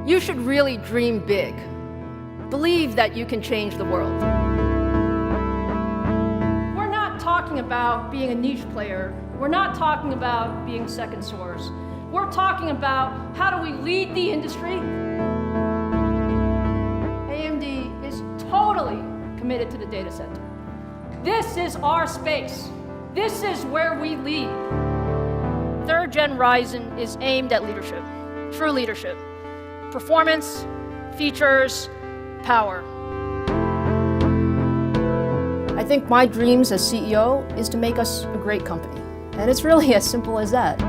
You should really dream big. Believe that you can change the world. We're not talking about being a niche player. We're not talking about being second source. We're talking about how do we lead the industry. AMD is totally committed to the data center. This is our space. This is where we lead. 3rd Gen Ryzen is aimed at leadership, true leadership. Performance, features, power. I think my dreams as CEO is to make us a great company. And it's really as simple as that.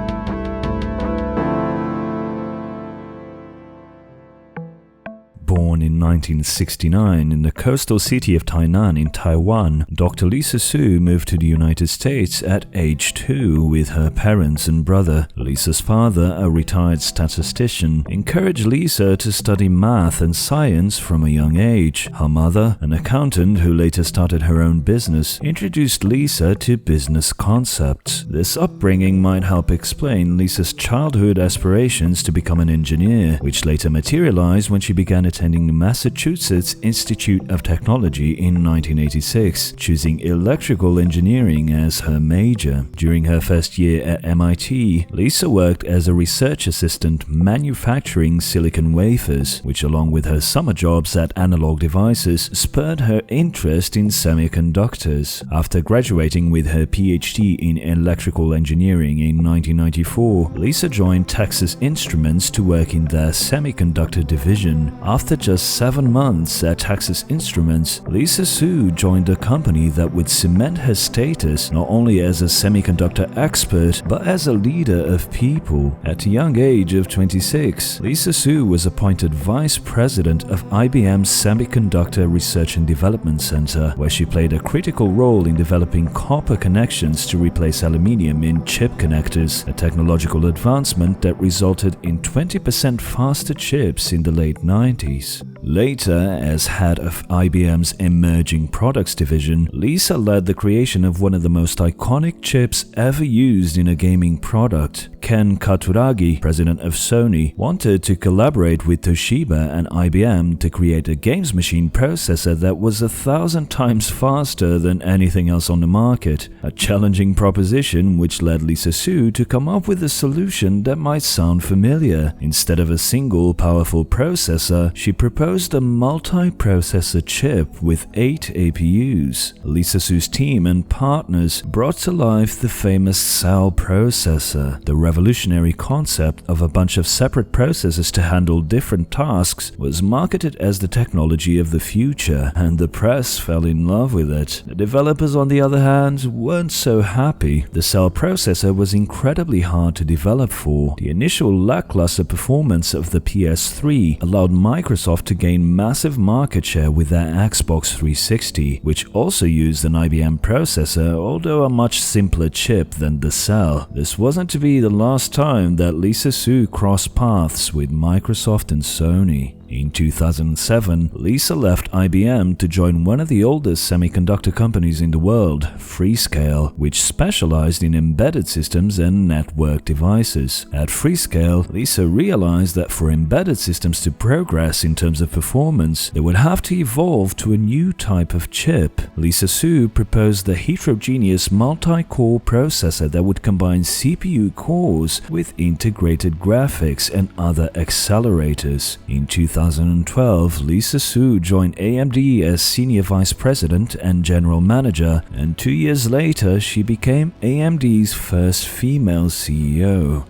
Born in 1969 in the coastal city of Tainan in Taiwan, Dr. Lisa Su moved to the United States at age 2 with her parents and brother. Lisa's father, a retired statistician, encouraged Lisa to study math and science from a young age. Her mother, an accountant who later started her own business, introduced Lisa to business concepts. This upbringing might help explain Lisa's childhood aspirations to become an engineer, which later materialized when she began attending the Massachusetts Institute of Technology in 1986, choosing electrical engineering as her major. During her first year at MIT, Lisa worked as a research assistant manufacturing silicon wafers, which along with her summer jobs at Analog Devices spurred her interest in semiconductors. After graduating with her PhD in electrical engineering in 1994, Lisa joined Texas Instruments to work in their semiconductor division. After just 7 months at Texas Instruments, Lisa Su joined a company that would cement her status not only as a semiconductor expert, but as a leader of people. At the young age of 26, Lisa Su was appointed Vice President of IBM's Semiconductor Research and Development Center, where she played a critical role in developing copper connections to replace aluminium in chip connectors, a technological advancement that resulted in 20% faster chips in the late 90s. Later, as head of IBM's Emerging Products division, Lisa led the creation of one of the most iconic chips ever used in a gaming product. Ken Katuragi, president of Sony, wanted to collaborate with Toshiba and IBM to create a games machine processor that was 1,000 times faster than anything else on the market. A challenging proposition which led Lisa Su to come up with a solution that might sound familiar. Instead of a single powerful processor, she proposed a multi-processor chip with 8 APUs. Lisa Su's team and partners brought to life the famous cell processor. The revolutionary concept of a bunch of separate processors to handle different tasks was marketed as the technology of the future, and the press fell in love with it. The developers, on the other hand, weren't so happy. The cell processor was incredibly hard to develop for. The initial lackluster performance of the PS3 allowed Microsoft to gain massive market share with their Xbox 360, which also used an IBM processor, although a much simpler chip than the cell. This wasn't to be the last time that Lisa Su crossed paths with Microsoft and Sony. In 2007, Lisa left IBM to join one of the oldest semiconductor companies in the world, Freescale, which specialized in embedded systems and network devices. At Freescale, Lisa realized that for embedded systems to progress in terms of performance, they would have to evolve to a new type of chip. Lisa Su proposed the Heterogeneous multi-core processor that would combine CPU cores with integrated graphics and other accelerators. In 2012, Lisa Su joined AMD as Senior Vice President and General Manager, and 2 years later she became AMD's first female CEO.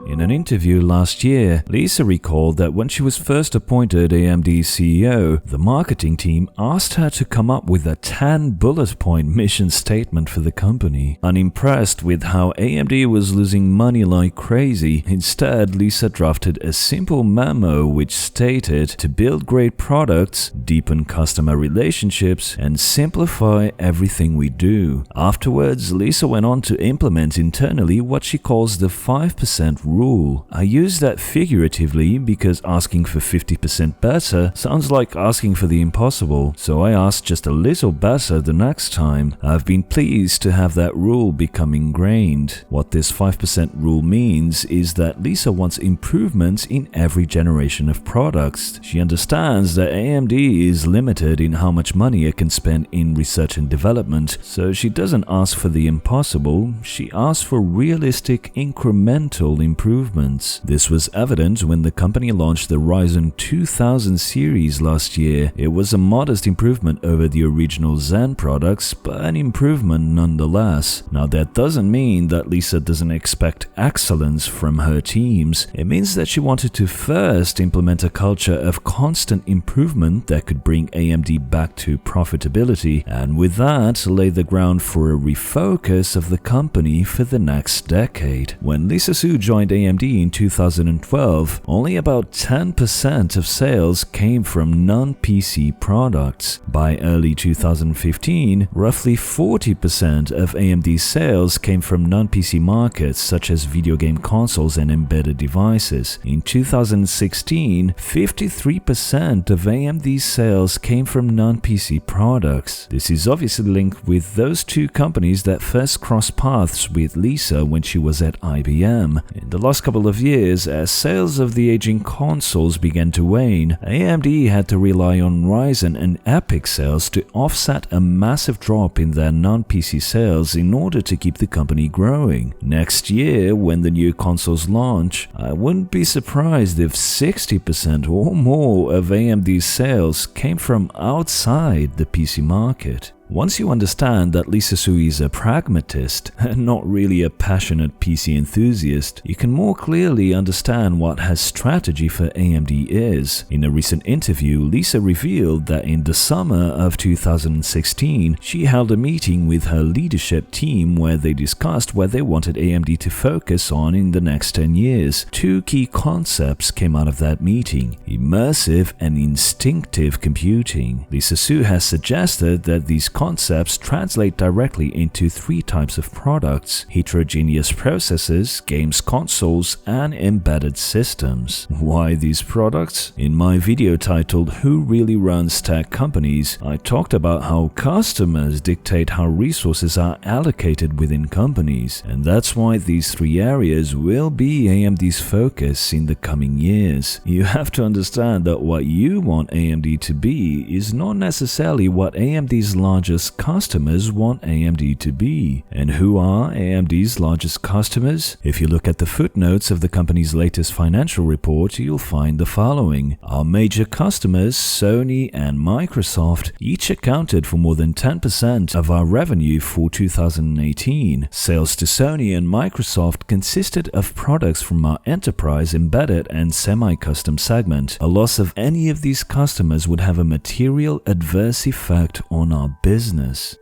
In an interview last year, Lisa recalled that when she was first appointed AMD CEO, the marketing team asked her to come up with a 10-bullet-point mission statement for the company. Unimpressed with how AMD was losing money like crazy, instead Lisa drafted a simple memo which stated to build great products, deepen customer relationships, and simplify everything we do. Afterwards, Lisa went on to implement internally what she calls the 5% rule, rule. I use that figuratively because asking for 50% better sounds like asking for the impossible, so I asked just a little better the next time. I've been pleased to have that rule become ingrained. What this 5% rule means is that Lisa wants improvements in every generation of products. She understands that AMD is limited in how much money it can spend in research and development, so she doesn't ask for the impossible, she asks for realistic incremental improvements. This was evident when the company launched the Ryzen 2000 series last year. It was a modest improvement over the original Zen products, but an improvement nonetheless. Now that doesn't mean that Lisa doesn't expect excellence from her teams. It means that she wanted to first implement a culture of constant improvement that could bring AMD back to profitability, and with that lay the ground for a refocus of the company for the next decade. When Lisa Su joined AMD in 2012, only about 10% of sales came from non-PC products. By early 2015, roughly 40% of AMD's sales came from non-PC markets such as video game consoles and embedded devices. In 2016, 53% of AMD's sales came from non-PC products. This is obviously linked with those two companies that first crossed paths with Lisa when she was at IBM. In the last couple of years, as sales of the aging consoles began to wane, AMD had to rely on Ryzen and EPYC sales to offset a massive drop in their non-PC sales in order to keep the company growing. Next year, when the new consoles launch, I wouldn't be surprised if 60% or more of AMD's sales came from outside the PC market. Once you understand that Lisa Su is a pragmatist and not really a passionate PC enthusiast, you can more clearly understand what her strategy for AMD is. In a recent interview, Lisa revealed that in the summer of 2016, she held a meeting with her leadership team where they discussed where they wanted AMD to focus on in the next 10 years. Two key concepts came out of that meeting: immersive and instinctive computing. Lisa Su has suggested that these concepts translate directly into three types of products: heterogeneous processors, games consoles, and embedded systems. Why these products? In my video titled "Who Really Runs Tech Companies?", I talked about how customers dictate how resources are allocated within companies, and that's why these three areas will be AMD's focus in the coming years. You have to understand that what you want AMD to be is not necessarily what AMD's largest customers want AMD to be. And who are AMD's largest customers? If you look at the footnotes of the company's latest financial report, you'll find the following. Our major customers, Sony and Microsoft, each accounted for more than 10% of our revenue for 2018. Sales to Sony and Microsoft consisted of products from our enterprise, embedded, and semi-custom segment. A loss of any of these customers would have a material adverse effect on our business.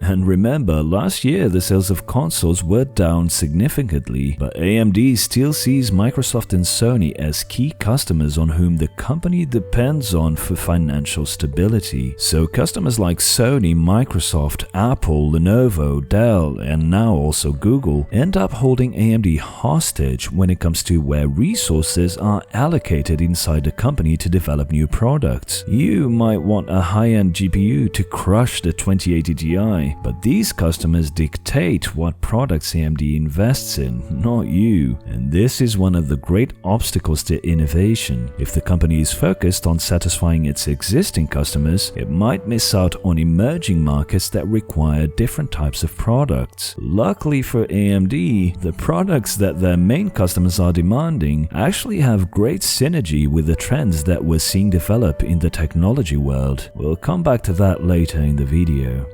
And remember, last year the sales of consoles were down significantly, but AMD still sees Microsoft and Sony as key customers on whom the company depends on for financial stability. So customers like Sony, Microsoft, Apple, Lenovo, Dell, and now also Google end up holding AMD hostage when it comes to where resources are allocated inside the company to develop new products. You might want a high-end GPU to crush the 2080 Ti, but these customers dictate what products AMD invests in, not you. And this is one of the great obstacles to innovation. If the company is focused on satisfying its existing customers, it might miss out on emerging markets that require different types of products. Luckily for AMD, the products that their main customers are demanding actually have great synergy with the trends that we're seeing develop in the technology world. We'll come back to that later in the video.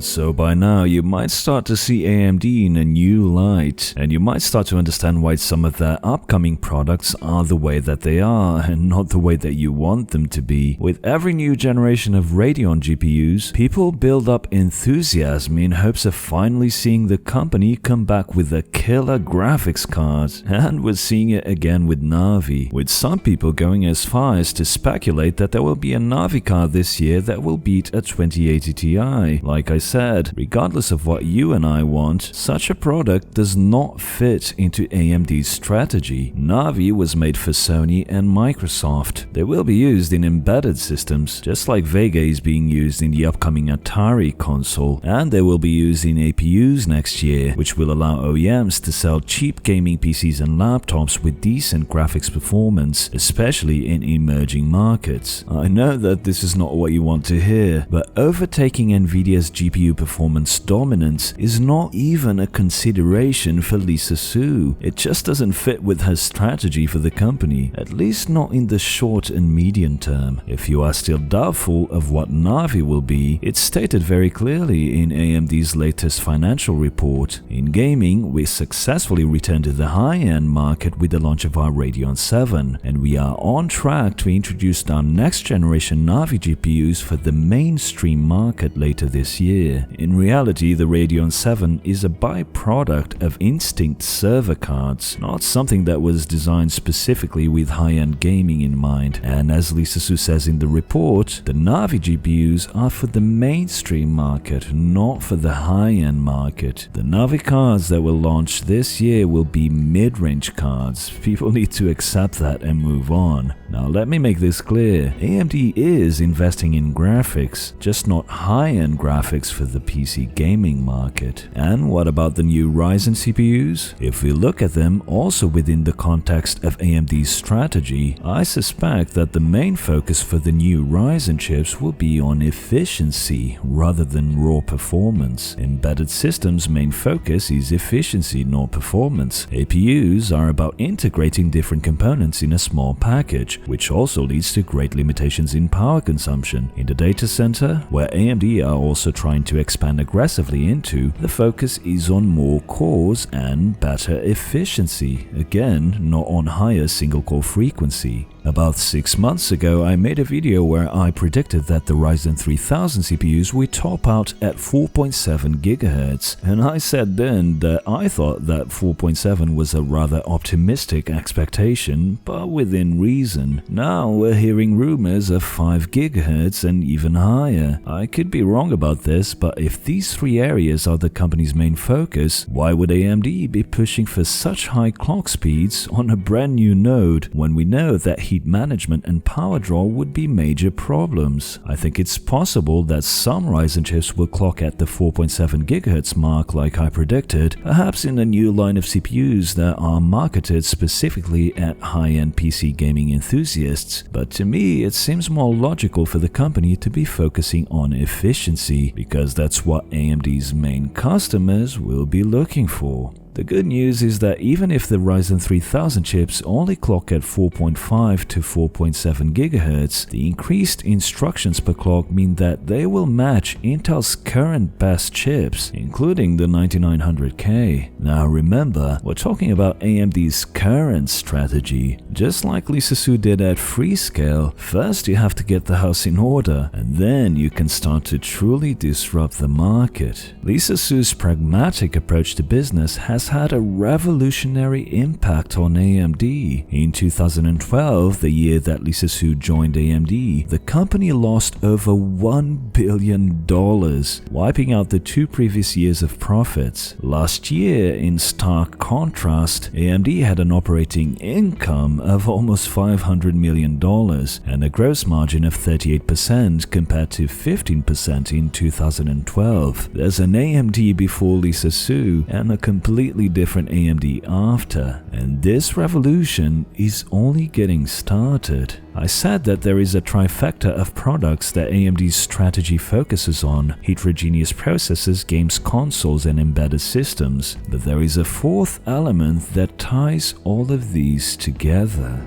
So by now you might start to see AMD in a new light, and you might start to understand why some of their upcoming products are the way that they are and not the way that you want them to be. With every new generation of Radeon GPUs, people build up enthusiasm in hopes of finally seeing the company come back with a killer graphics card, and we're seeing it again with Navi, with some people going as far as to speculate that there will be a Navi card this year that will beat a 2080 Ti. Like I said, regardless of what you and I want, such a product does not fit into AMD's strategy. Navi was made for Sony and Microsoft. They will be used in embedded systems, just like Vega is being used in the upcoming Atari console, and they will be used in APUs next year, which will allow OEMs to sell cheap gaming PCs and laptops with decent graphics performance, especially in emerging markets. I know that this is not what you want to hear, but overtaking Nvidia's GPU performance dominance is not even a consideration for Lisa Su. It just doesn't fit with her strategy for the company, at least not in the short and medium term. If you are still doubtful of what Navi will be, it's stated very clearly in AMD's latest financial report. In gaming, we successfully returned to the high-end market with the launch of our Radeon 7, and we are on track to introduce our next-generation Navi GPUs for the mainstream market later this year. In reality, the Radeon 7 is a byproduct of Instinct server cards, not something that was designed specifically with high-end gaming in mind. And as Lisa Su says in the report, the Navi GPUs are for the mainstream market, not for the high-end market. The Navi cards that will launch this year will be mid-range cards. People need to accept that and move on. Now let me make this clear. AMD is investing in graphics, just not high-end graphics for the PC gaming market. And what about the new Ryzen CPUs? If we look at them also within the context of AMD's strategy, I suspect that the main focus for the new Ryzen chips will be on efficiency rather than raw performance. Embedded systems' main focus is efficiency, not performance. APUs are about integrating different components in a small package, which also leads to great limitations in power consumption. In the data center, where AMD are also trying to expand aggressively into, the focus is on more cores and better efficiency, again, not on higher single-core frequency. About 6 months ago, I made a video where I predicted that the Ryzen 3000 CPUs would top out at 4.7 GHz, and I said then that I thought that 4.7 was a rather optimistic expectation, but within reason. Now we're hearing rumors of 5 GHz and even higher. I could be wrong about this, but if these three areas are the company's main focus, why would AMD be pushing for such high clock speeds on a brand new node when we know that heat management and power draw would be major problems? I think it's possible that some Ryzen chips will clock at the 4.7 GHz mark like I predicted, perhaps in a new line of CPUs that are marketed specifically at high-end PC gaming enthusiasts, but to me it seems more logical for the company to be focusing on efficiency, because that's what AMD's main customers will be looking for. The good news is that even if the Ryzen 3000 chips only clock at 4.5 to 4.7 GHz, the increased instructions per clock mean that they will match Intel's current best chips, including the 9900K. Now remember, we're talking about AMD's current strategy. Just like Lisa Su did at Freescale, first you have to get the house in order, and then you can start to truly disrupt the market. Lisa Su's pragmatic approach to business has had a revolutionary impact on AMD. In 2012, the year that Lisa Su joined AMD, the company lost over $1 billion, wiping out the 2 previous years of profits. Last year, in stark contrast, AMD had an operating income of almost $500 million and a gross margin of 38% compared to 15% in 2012. There's an AMD before Lisa Su and a completely different AMD after, and this revolution is only getting started. I said that there is a trifecta of products that AMD's strategy focuses on: heterogeneous processors, games consoles, and embedded systems, but there is a fourth element that ties all of these together.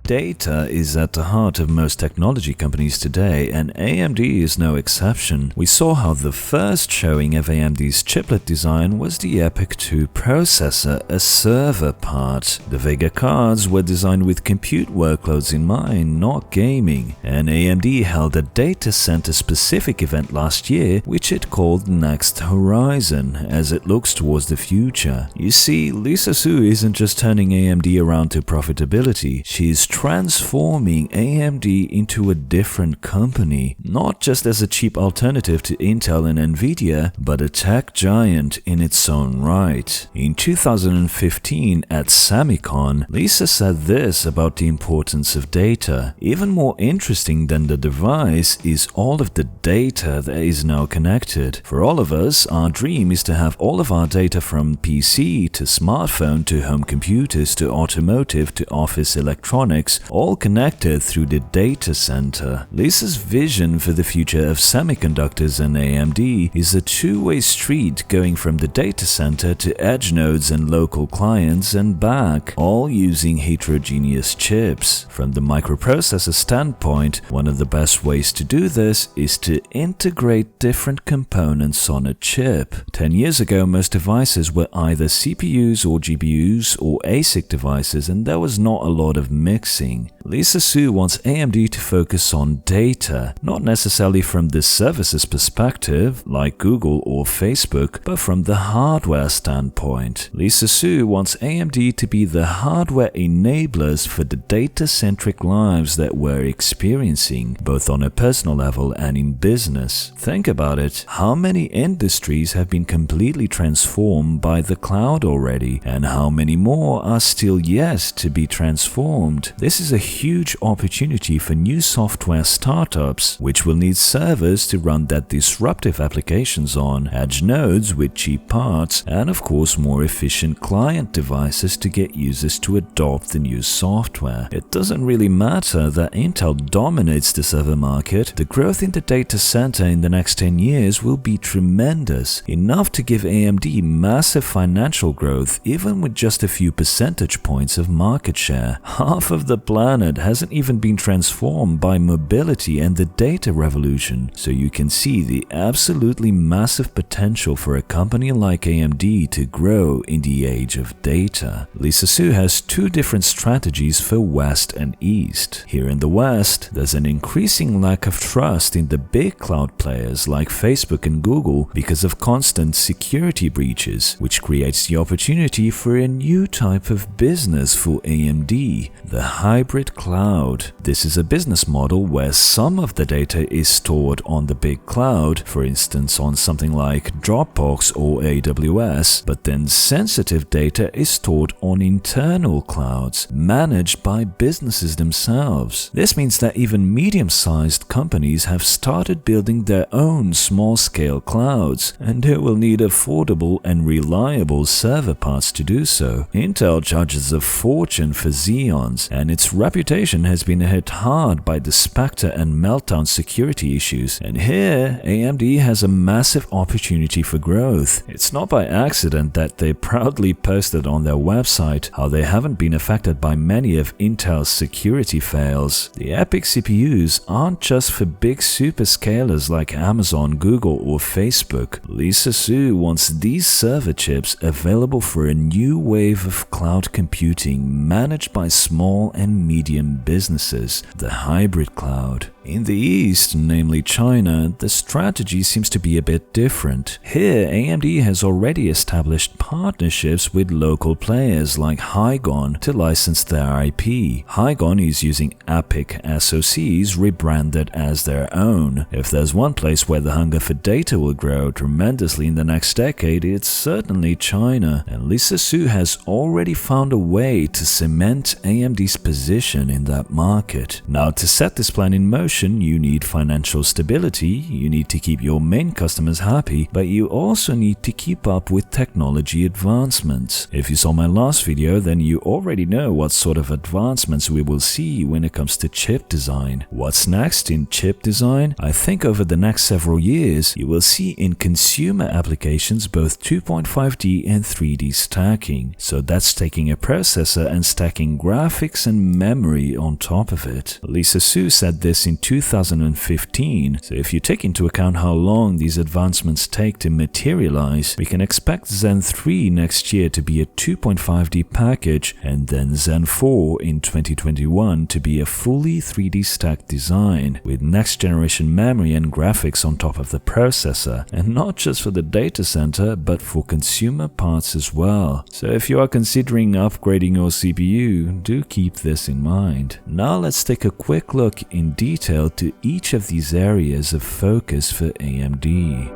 Data is at the heart of most technology companies today, and AMD is no exception. We saw how the first showing of AMD's chiplet design was the EPYC 2 processor, a server part. The Vega cards were designed with compute workloads in mind, not gaming, and AMD held a data center specific event last year which it called Next Horizon, as it looks towards the future. You see, Lisa Su isn't just turning AMD around to profitability, she is transforming AMD into a different company, not just as a cheap alternative to Intel and Nvidia, but a tech giant in its own right. In 2015 at Semicon, Lisa said this about the importance of data. Even more interesting than the device is all of the data that is now connected. For all of us, our dream is to have all of our data from PC to smartphone to home computers to automotive to office electronics, all connected through the data center. Lisa's vision for the future of semiconductors and AMD is a two-way street going from the data center to edge nodes and local clients and back, all using heterogeneous chips. From the microprocessor standpoint, one of the best ways to do this is to integrate different components on a chip. 10 years ago, most devices were either CPUs or GPUs or ASIC devices, and there was not a lot of mixing. Lisa Su wants AMD to focus on data, not necessarily from the services perspective, like Google or Facebook, but from the hardware standpoint. Lisa Su wants AMD to be the hardware enablers for the data-centric lives that we're experiencing, both on a personal level and in business. Think about it. How many industries have been completely transformed by the cloud already, and how many more are still yet to be transformed? This is a huge opportunity for new software startups, which will need servers to run their disruptive applications on, edge nodes with cheap parts, and of course more efficient client devices to get users to adopt the new software. It doesn't really matter that Intel dominates the server market. The growth in the data center in the next 10 years will be tremendous, enough to give AMD massive financial growth even with just a few percentage points of market share. Half of the planet hasn't even been transformed by mobility and the data revolution, so you can see the absolutely massive potential for a company like AMD to grow in the age of data. Lisa Su has two different strategies for West and East. Here in the West, there's an increasing lack of trust in the big cloud players like Facebook and Google because of constant security breaches, which creates the opportunity for a new type of business for AMD, the hybrid cloud. This is a business model where some of the data is stored on the big cloud, for instance on something like Dropbox or AWS, but then sensitive data is stored on internal clouds, managed by businesses themselves. This means that even medium-sized companies have started building their own small-scale clouds, and they will need affordable and reliable server parts to do so. Intel charges a fortune for Xeons, and its reputation has been hit hard by the Spectre and Meltdown security issues, and here AMD has a massive opportunity for growth. It's not by accident that they proudly posted on their website how they haven't been affected by many of Intel's security fails. The EPYC CPUs aren't just for big superscalers like Amazon, Google or Facebook. Lisa Su wants these server chips available for a new wave of cloud computing managed by small and medium businesses, the hybrid cloud. In the East, namely China, the strategy seems to be a bit different. Here, AMD has already established partnerships with local players like Hygon to license their IP. Hygon is using EPYC SoCs rebranded as their own. If there's one place where the hunger for data will grow tremendously in the next decade, it's certainly China, and Lisa Su has already found a way to cement AMD's position in that market. Now, to set this plan in motion, you need financial stability, you need to keep your main customers happy, but you also need to keep up with technology advancements. If you saw my last video, then you already know what sort of advancements we will see when it comes to chip design. What's next in chip design? I think over the next several years, you will see in consumer applications both 2.5D and 3D stacking. So that's taking a processor and stacking graphics and memory on top of it. Lisa Su said this in 2015, so if you take into account how long these advancements take to materialize, we can expect Zen 3 next year to be a 2.5D package, and then Zen 4 in 2021 to be a fully 3D stacked design, with next generation memory and graphics on top of the processor, and not just for the data center, but for consumer parts as well. So if you are considering upgrading your CPU, do keep this in mind. behind. Now let's take a quick look in detail to each of these areas of focus for AMD.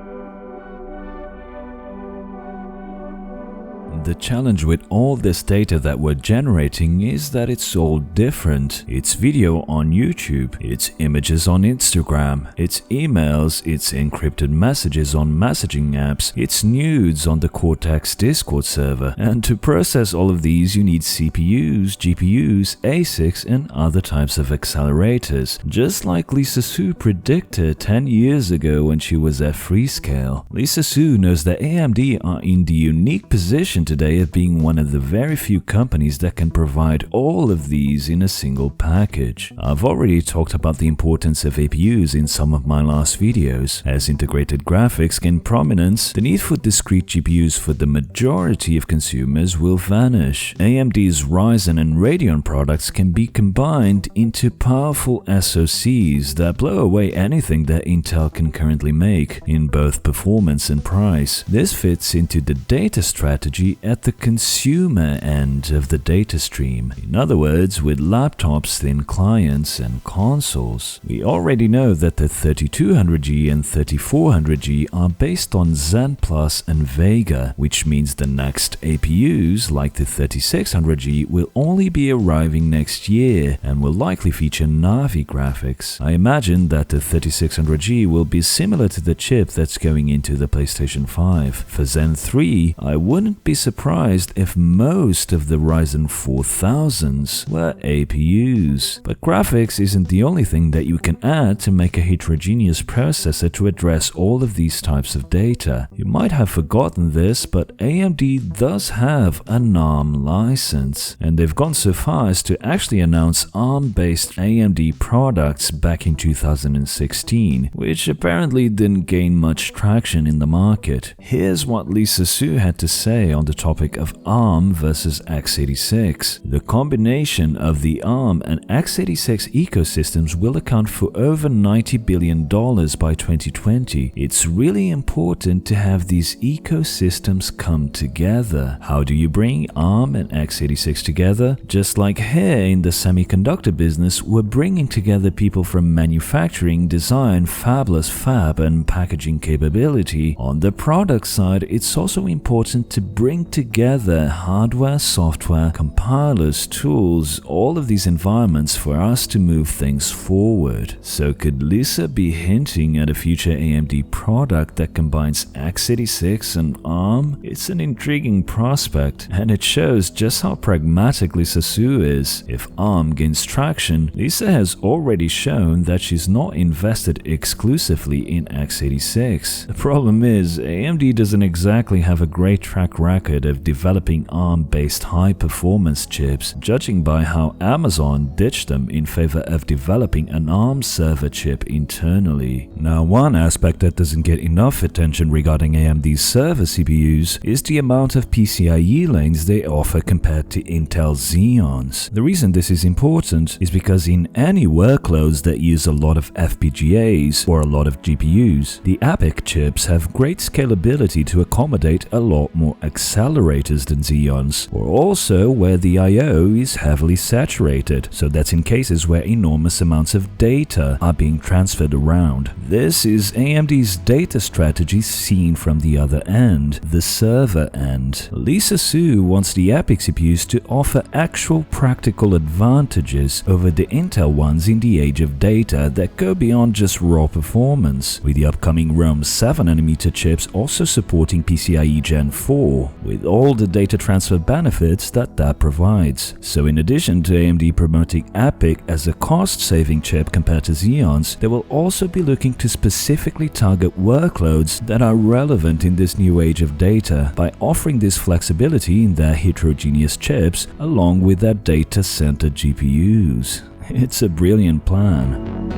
The challenge with all this data that we're generating is that it's all different. It's video on YouTube, it's images on Instagram, it's emails, it's encrypted messages on messaging apps, it's nudes on the Cortex Discord server. And to process all of these, you need CPUs, GPUs, ASICs, and other types of accelerators. Just like Lisa Su predicted 10 years ago when she was at Freescale. Lisa Su knows that AMD are in the unique position today of being one of the very few companies that can provide all of these in a single package. I've already talked about the importance of APUs in some of my last videos. As integrated graphics gain prominence, the need for discrete GPUs for the majority of consumers will vanish. AMD's Ryzen and Radeon products can be combined into powerful SoCs that blow away anything that Intel can currently make in both performance and price. This fits into the data strategy at the consumer end of the data stream. In other words, with laptops, thin clients, and consoles. We already know that the 3200G and 3400G are based on Zen Plus and Vega, which means the next APUs, like the 3600G, will only be arriving next year and will likely feature Navi graphics. I imagine that the 3600G will be similar to the chip that's going into the PlayStation 5. For Zen 3, I wouldn't be surprised if most of the Ryzen 4000s were APUs. But graphics isn't the only thing that you can add to make a heterogeneous processor to address all of these types of data. You might have forgotten this, but AMD does have an ARM license, and they've gone so far as to actually announce ARM-based AMD products back in 2016, which apparently didn't gain much traction in the market. Here's what Lisa Su had to say on the topic of ARM versus x86. The combination of the ARM and x86 ecosystems will account for over $90 billion by 2020. It's really important to have these ecosystems come together. How do you bring ARM and x86 together? Just like here in the semiconductor business, we're bringing together people from manufacturing, design, fabless fab, and packaging capability. On the product side, it's also important to bring together hardware, software, compilers, tools, all of these environments for us to move things forward. So could Lisa be hinting at a future AMD product that combines x86 and ARM? It's an intriguing prospect, and it shows just how pragmatic Lisa Su is. If ARM gains traction, Lisa has already shown that she's not invested exclusively in x86. The problem is, AMD doesn't exactly have a great track record of developing ARM-based high-performance chips, judging by how Amazon ditched them in favor of developing an ARM server chip internally. Now, one aspect that doesn't get enough attention regarding AMD's server CPUs is the amount of PCIe lanes they offer compared to Intel Xeons. The reason this is important is because in any workloads that use a lot of FPGAs or a lot of GPUs, the EPYC chips have great scalability to accommodate a lot more accelerators than Xeons, or also where the I/O is heavily saturated, so that's in cases where enormous amounts of data are being transferred around. This is AMD's data strategy seen from the other end, the server end. Lisa Su wants the EPYC CPUs to offer actual practical advantages over the Intel ones in the age of data that go beyond just raw performance, with the upcoming Rome 7nm chips also supporting PCIe Gen 4, with all the data transfer benefits that provides. So in addition to AMD promoting EPYC as a cost-saving chip compared to Xeons, they will also be looking to specifically target workloads that are relevant in this new age of data by offering this flexibility in their heterogeneous chips along with their data center GPUs. It's a brilliant plan.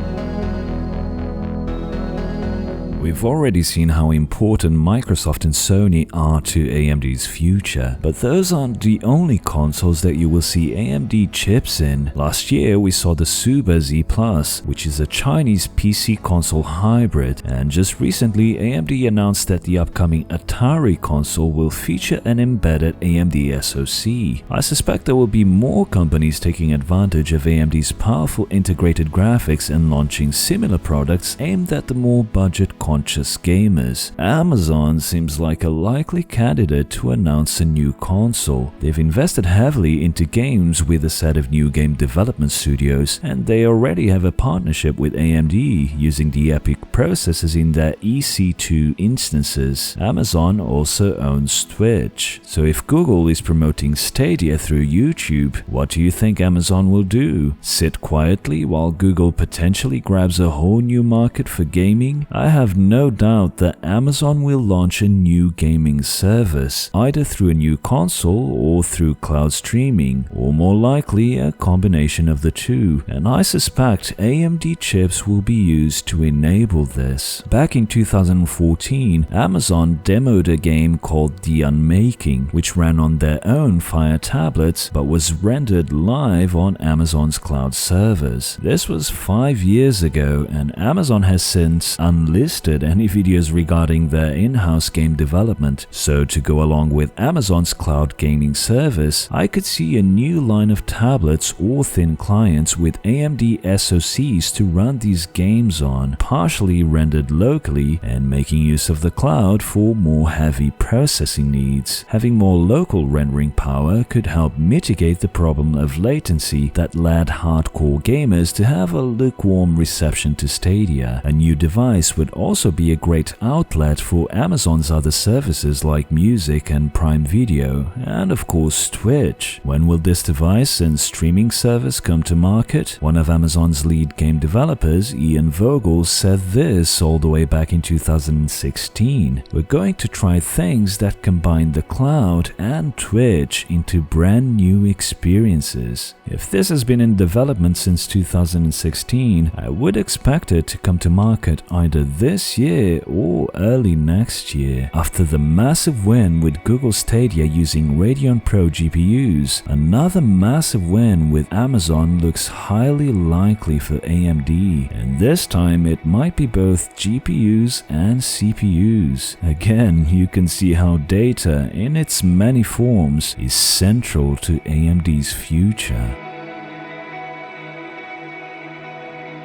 We've already seen how important Microsoft and Sony are to AMD's future, but those aren't the only consoles that you will see AMD chips in. Last year we saw the Super Z Plus, which is a Chinese PC console hybrid, and just recently AMD announced that the upcoming Atari console will feature an embedded AMD SoC. I suspect there will be more companies taking advantage of AMD's powerful integrated graphics and launching similar products aimed at the more budget-conscious gamers. Amazon seems like a likely candidate to announce a new console. They've invested heavily into games with a set of new game development studios, and they already have a partnership with AMD using the EPYC processors in their EC2 instances. Amazon also owns Twitch. So if Google is promoting Stadia through YouTube, what do you think Amazon will do? Sit quietly while Google potentially grabs a whole new market for gaming? I have no doubt that Amazon will launch a new gaming service, either through a new console or through cloud streaming, or more likely a combination of the two, and I suspect AMD chips will be used to enable this. Back in 2014, Amazon demoed a game called The Unmaking, which ran on their own Fire tablets but was rendered live on Amazon's cloud servers. This was 5 years ago, and Amazon has since unlisted any videos regarding their in-house game development. So to go along with Amazon's cloud gaming service, I could see a new line of tablets or thin clients with AMD SoCs to run these games on, partially rendered locally and making use of the cloud for more heavy processing needs. Having more local rendering power could help mitigate the problem of latency that led hardcore gamers to have a lukewarm reception to Stadia. A new device would also be a great outlet for Amazon's other services like music and Prime Video, and of course Twitch. When will this device and streaming service come to market? One of Amazon's lead game developers, Ian Vogel, said this all the way back in 2016. We're going to try things that combine the cloud and Twitch into brand new experiences. If this has been in development since 2016, I would expect it to come to market either this year or early next year. After the massive win with Google Stadia using Radeon Pro GPUs, another massive win with Amazon looks highly likely for AMD, and this time it might be both GPUs and CPUs. Again, you can see how data in its many forms is central to AMD's future.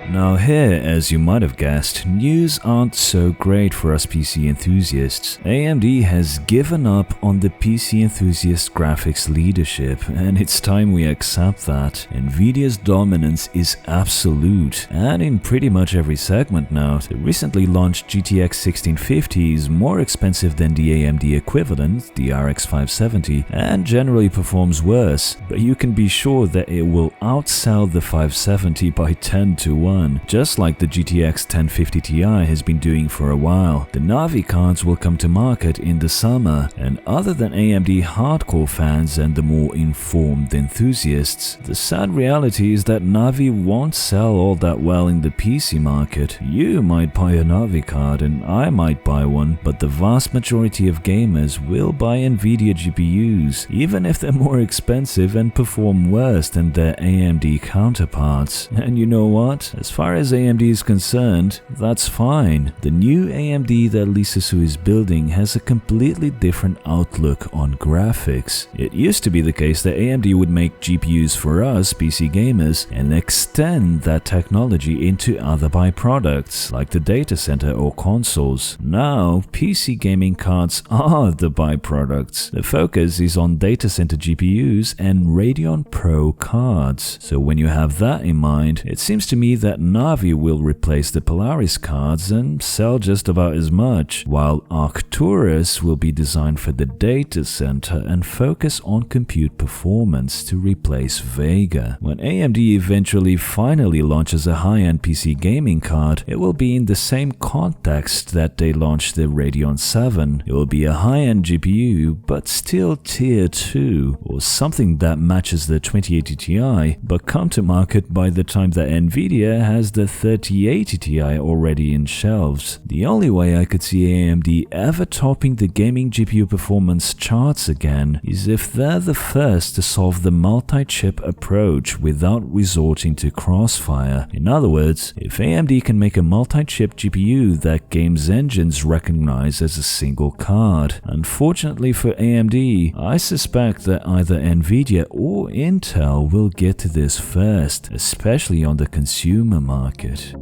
Now here, as you might have guessed, news aren't so great for us PC enthusiasts. AMD has given up on the PC enthusiast graphics leadership, and it's time we accept that. Nvidia's dominance is absolute, and in pretty much every segment now. The recently launched GTX 1650 is more expensive than the AMD equivalent, the RX 570, and generally performs worse, but you can be sure that it will outsell the 570 by 10 to 1. Just like the GTX 1050 Ti has been doing for a while. The Navi cards will come to market in the summer, and other than AMD hardcore fans and the more informed enthusiasts, the sad reality is that Navi won't sell all that well in the PC market. You might buy a Navi card and I might buy one, but the vast majority of gamers will buy Nvidia GPUs, even if they're more expensive and perform worse than their AMD counterparts. And you know what? As far as AMD is concerned, that's fine. The new AMD that Lisa Su is building has a completely different outlook on graphics. It used to be the case that AMD would make GPUs for us PC gamers and extend that technology into other byproducts like the data center or consoles. Now, PC gaming cards are the byproducts. The focus is on data center GPUs and Radeon Pro cards. So when you have that in mind, it seems to me that Navi will replace the Polaris cards and sell just about as much, while Arcturus will be designed for the data center and focus on compute performance to replace Vega. When AMD eventually finally launches a high-end PC gaming card, it will be in the same context that they launched the Radeon 7. It will be a high-end GPU, but still tier 2, or something that matches the 2080 Ti, but come to market by the time that Nvidia has the 3080 Ti already in shelves. The only way I could see AMD ever topping the gaming GPU performance charts again is if they're the first to solve the multi-chip approach without resorting to crossfire. In other words, if AMD can make a multi-chip GPU that games engines recognize as a single card. Unfortunately for AMD, I suspect that either Nvidia or Intel will get to this first, especially on the consumer market.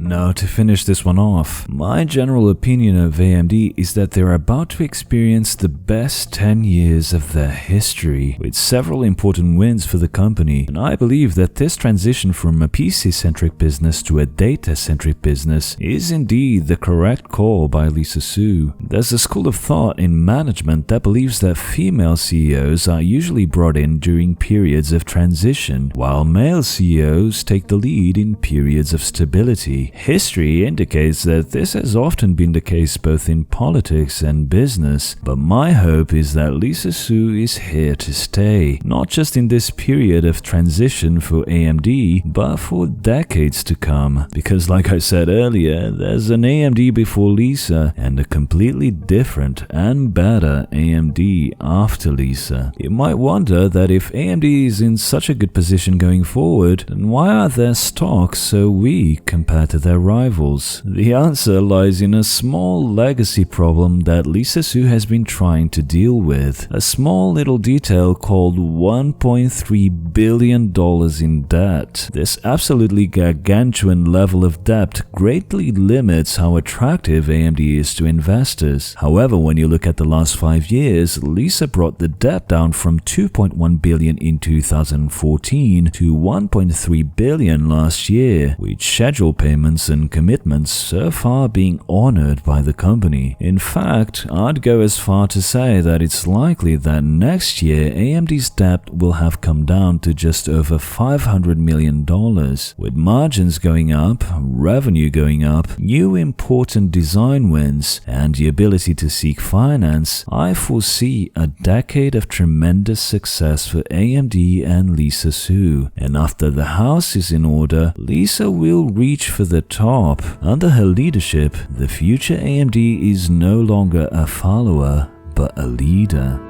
Now, to finish this one off, my general opinion of AMD is that they're about to experience the best 10 years of their history, with several important wins for the company, and I believe that this transition from a PC-centric business to a data-centric business is indeed the correct call by Lisa Su. There's a school of thought in management that believes that female CEOs are usually brought in during periods of transition, while male CEOs take the lead in periods of stability. History indicates that this has often been the case both in politics and business, but my hope is that Lisa Su is here to stay, not just in this period of transition for AMD, but for decades to come. Because like I said earlier, there's an AMD before Lisa and a completely different and better AMD after Lisa. You might wonder that if AMD is in such a good position going forward, then why are their stocks so weak compared to their rivals? The answer lies in a small legacy problem that Lisa Su has been trying to deal with. A small little detail called $1.3 billion in debt. This absolutely gargantuan level of debt greatly limits how attractive AMD is to investors. However, when you look at the last 5 years, Lisa brought the debt down from $2.1 billion in 2014 to $1.3 billion last year, with schedule payments and commitments so far being honored by the company. In fact, I'd go as far to say that it's likely that next year AMD's debt will have come down to just over $500 million. With margins going up, revenue going up, new important design wins, and the ability to seek finance, I foresee a decade of tremendous success for AMD and Lisa Su. And after the house is in order, Lisa will reach for the top. Under her leadership, the future AMD is no longer a follower, but a leader.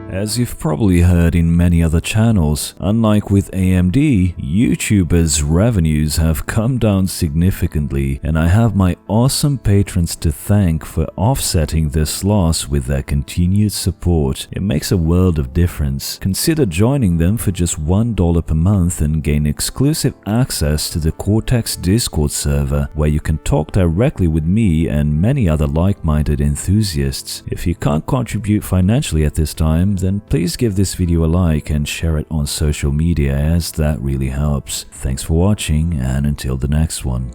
As you've probably heard in many other channels, unlike with AMD, YouTubers' revenues have come down significantly, and I have my awesome patrons to thank for offsetting this loss with their continued support. It makes a world of difference. Consider joining them for just $1 per month and gain exclusive access to the Cortex Discord server, where you can talk directly with me and many other like-minded enthusiasts. If you can't contribute financially at this time, then please give this video a like and share it on social media, as that really helps. Thanks for watching, and until the next one.